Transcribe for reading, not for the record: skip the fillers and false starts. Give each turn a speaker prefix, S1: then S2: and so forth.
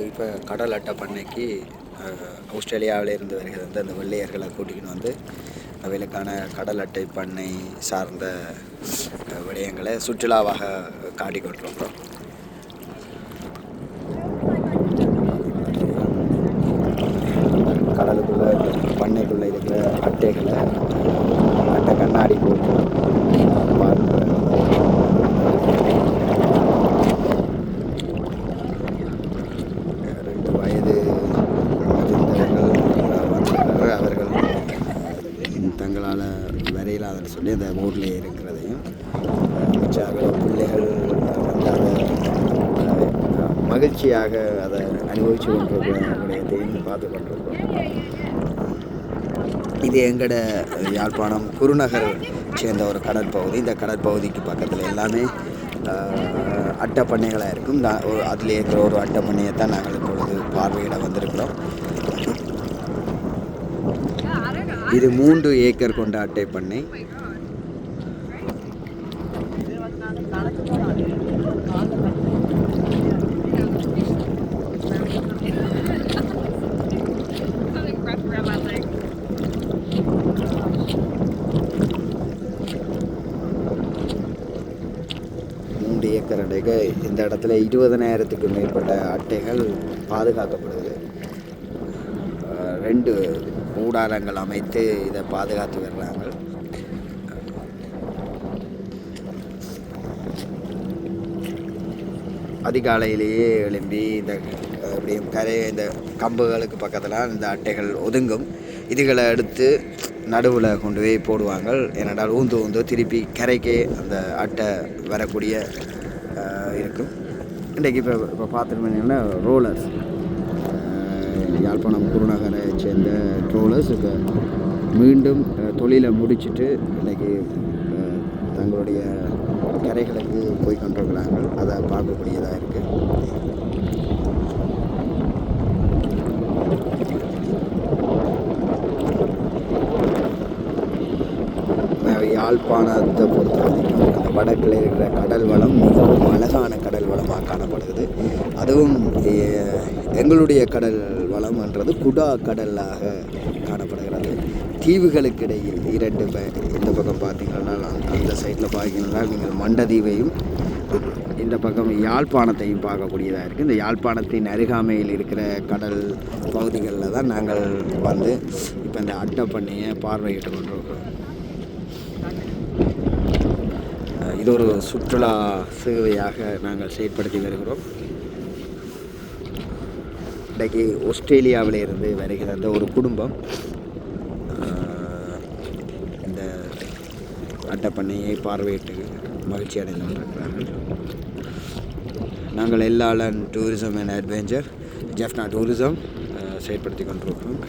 S1: இப்போ கடல் அட்டை பண்ணைக்கு ஆஸ்திரேலியாவிலிருந்து வருகிறது அந்த வெள்ளையர்களை கூட்டிகிட்டு வந்து அவைகளுக்கான கடல் அட்டை பண்ணை சார்ந்த விடயங்களை சுற்றுலாவாக காட்டிக்கொண்டிருக்கிறோம். கடலுக்குள்ள பண்ணைக்குள்ளே இருக்கிற அட்டைகளை அட்டை கண்ணாடி போட்டு அவர்கள் தங்களால் வரையிலாதன்னு சொல்லி அந்த போர்ட்லேயே இருக்கிறதையும் மிச்சம் பிள்ளைகள் வந்து அதை மகிழ்ச்சியாக அதை அனுபவித்து கொண்டிருக்கிற விடயத்தையும் பார்த்து கொண்டிருக்கிறோம். இது எங்கட யாழ்ப்பாணம் குருநகர் சேர்ந்த ஒரு கடற்பகுதி. இந்த கடற்பகுதிக்கு பக்கத்தில் எல்லாமே அட்டை பண்ணைகளாக இருக்கும். அதில் இருக்கிற ஒரு அட்டை பண்ணையை தான் நாங்கள் இப்பொழுது பார்வையிட வந்திருக்கிறோம். இது 3 ஏக்கர் கொண்ட அட்டை பண்ணை. இந்த இடத்துல 20,000க்கு மேற்பட்ட அட்டைகள் பாதுகாக்கப்படுது. 2 கூடாரங்கள் அமைத்து இதை பாதுகாத்து வர்றாங்க. அதிகாலையிலேயே எழும்பி இந்த அப்படியும் இந்த கம்புகளுக்கு பக்கத்தில் இந்த அட்டைகள் ஒதுங்கும். இதுகளை எடுத்து நடுவில் கொண்டு போய் போடுவாங்க. ஏனென்றால் ஊந்து திருப்பி கரைக்கே அந்த அட்டை வரக்கூடிய இருக்கும். இன்றைக்கு இப்போ பார்த்துருந்தீங்கன்னா ரோலர்ஸ், யாழ்ப்பாணம் குருநகரை சேர்ந்த ரோலர்ஸ் இப்போ மீண்டும் தொழிலை முடிச்சுட்டு இன்றைக்கி தங்களுடைய கரைகளுக்கு போய் கொண்டிருக்கிறாங்க. அதை பார்க்கக்கூடியதாக இருக்குது. யாழ்ப்பாணத்தை பொறுத்த வரைக்கும் அந்த வடக்கில் இருக்கிற கடல் வளம் மிகவும் அழகான கடல் வளமாக காணப்படுகிறது. அதுவும் எங்களுடைய கடல் வளம்ன்றது குடா கடலாக காணப்படுகிறது. தீவுகளுக்கு இடையில் 2 இந்த பக்கம் பார்த்தீங்கன்னா அந்த சைடில் பார்த்தீங்கன்னா நீங்கள் மண்டதீவையும் இந்த பக்கம் யாழ்ப்பாணத்தையும் பார்க்கக்கூடியதாக இருக்குது. இந்த யாழ்ப்பாணத்தின் அருகாமையில் இருக்கிற கடல் பகுதிகளில் தான் நாங்கள் வந்து இப்போ இந்த அட்டை பண்ணையை பார்வையிட்டு கொண்டிருக்கிறோம். இது ஒரு சுற்றுலா சேவையாக நாங்கள் செயற்படுத்தி வருகிறோம். இன்றைக்கு ஆஸ்திரேலியாவில் இருந்து வருகிற அந்த ஒரு குடும்பம் இந்த அட்டை பண்ணையை பார்வையிட்டு மகிழ்ச்சி அடைந்து கொண்டிருக்கிறார்கள். நாங்கள் எல்லாலன் tourism and adventure Jaffna tourism செயற்படுத்தி கொண்டிருக்கிறோம்.